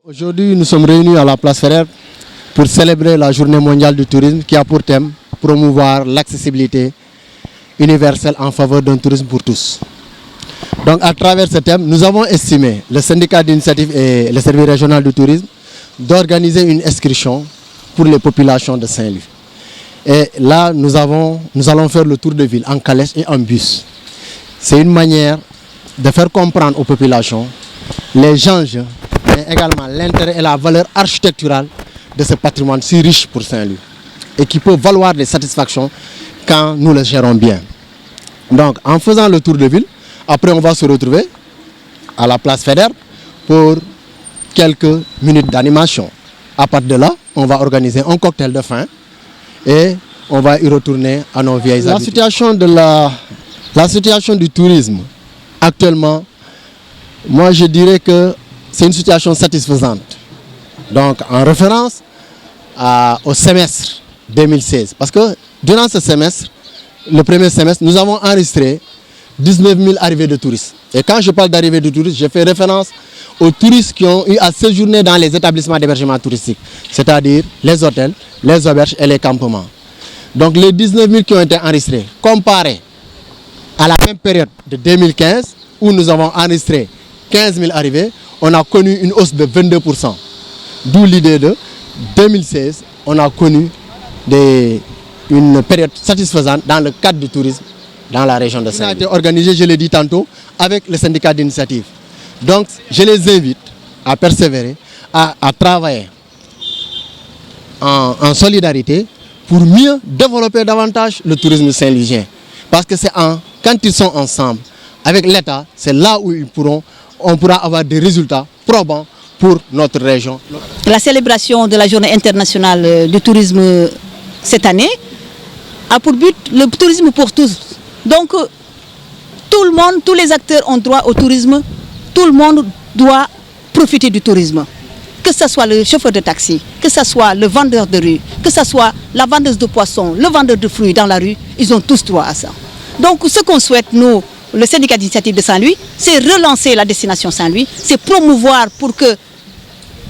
Aujourd'hui, nous sommes réunis à la place Ferrer pour célébrer la journée mondiale du tourisme qui a pour thème promouvoir l'accessibilité universelle en faveur d'un tourisme pour tous. Donc à travers ce thème, nous avons estimé, le syndicat d'initiative et le service régional du tourisme, d'organiser une excursion pour les populations de Saint-Louis. Et là, nous allons faire le tour de ville en calèche et en bus. C'est une manière de faire comprendre aux populations les enjeux, mais également l'intérêt et la valeur architecturale de ce patrimoine si riche pour Saint-Louis et qui peut valoir des satisfactions quand nous le gérons bien. Donc en faisant le tour de ville, après on va se retrouver à la place Ferrer pour quelques minutes d'animation. À partir de là, on va organiser un cocktail de fin et on va y retourner à nos vieilles habitudes. La situation du tourisme actuellement, moi je dirais que c'est une situation satisfaisante. Donc en référence au semestre 2016, parce que durant ce semestre, le premier semestre, nous avons enregistré 19 000 arrivées de touristes. Et quand je parle d'arrivées de touristes, je fais référence aux touristes qui ont eu à séjourner dans les établissements d'hébergement touristique, c'est-à-dire les hôtels, les auberges et les campements. Donc les 19 000 qui ont été enregistrés, comparés à la même période de 2015, où nous avons enregistré 15 000 arrivées, on a connu une hausse de 22%. D'où l'idée de 2016, on a connu une période satisfaisante dans le cadre du tourisme dans la région de Saint-Louis. Ça a été organisé, je l'ai dit tantôt, avec le syndicat d'initiative. Donc, je les invite à persévérer, à travailler en solidarité pour mieux développer davantage le tourisme saint-louisien. Parce que c'est quand ils sont ensemble avec l'État, c'est là où on pourra avoir des résultats probants pour notre région. La célébration de la journée internationale du tourisme cette année a pour but le tourisme pour tous. Donc tout le monde, tous les acteurs ont droit au tourisme, tout le monde doit profiter du tourisme. Que ce soit le chauffeur de taxi, que ce soit le vendeur de rue, que ce soit la vendeuse de poissons, le vendeur de fruits dans la rue, ils ont tous droit à ça. Donc ce qu'on souhaite, nous, le syndicat d'initiative de Saint-Louis, c'est relancer la destination Saint-Louis, c'est promouvoir pour que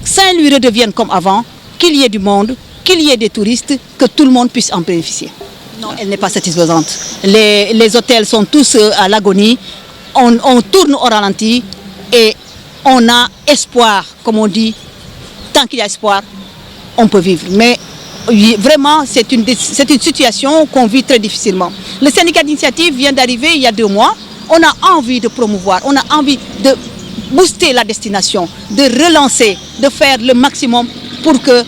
Saint-Louis redevienne comme avant, qu'il y ait du monde, qu'il y ait des touristes, que tout le monde puisse en bénéficier. Non, elle n'est pas satisfaisante. Les hôtels sont tous à l'agonie, on tourne au ralenti et on a espoir, comme on dit, tant qu'il y a espoir, on peut vivre. Mais vraiment, c'est une situation qu'on vit très difficilement. Le syndicat d'initiative vient d'arriver il y a 2 mois. On a envie de promouvoir, on a envie de booster la destination, de relancer, de faire le maximum pour que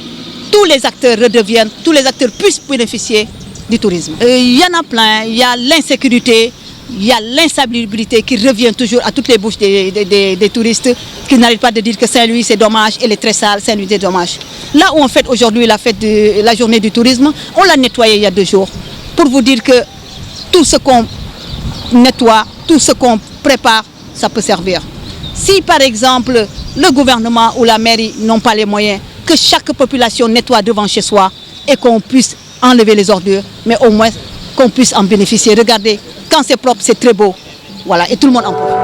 tous les acteurs redeviennent, tous les acteurs puissent bénéficier du tourisme. Il y en a plein, il y a l'insécurité, il y a l'insalubrité qui revient toujours à toutes les bouches des touristes qui n'arrêtent pas de dire que Saint-Louis c'est dommage, elle est très sale, Saint-Louis c'est dommage. Là où on fête aujourd'hui la fête de la journée du tourisme, on l'a nettoyé il y a 2 jours pour vous dire que tout ce qu'on nettoie, tout ce qu'on prépare, ça peut servir. Si par exemple le gouvernement ou la mairie n'ont pas les moyens, que chaque population nettoie devant chez soi et qu'on puisse enlever les ordures, mais au moins qu'on puisse en bénéficier. Regardez, quand c'est propre, c'est très beau. Voilà, et tout le monde en profite.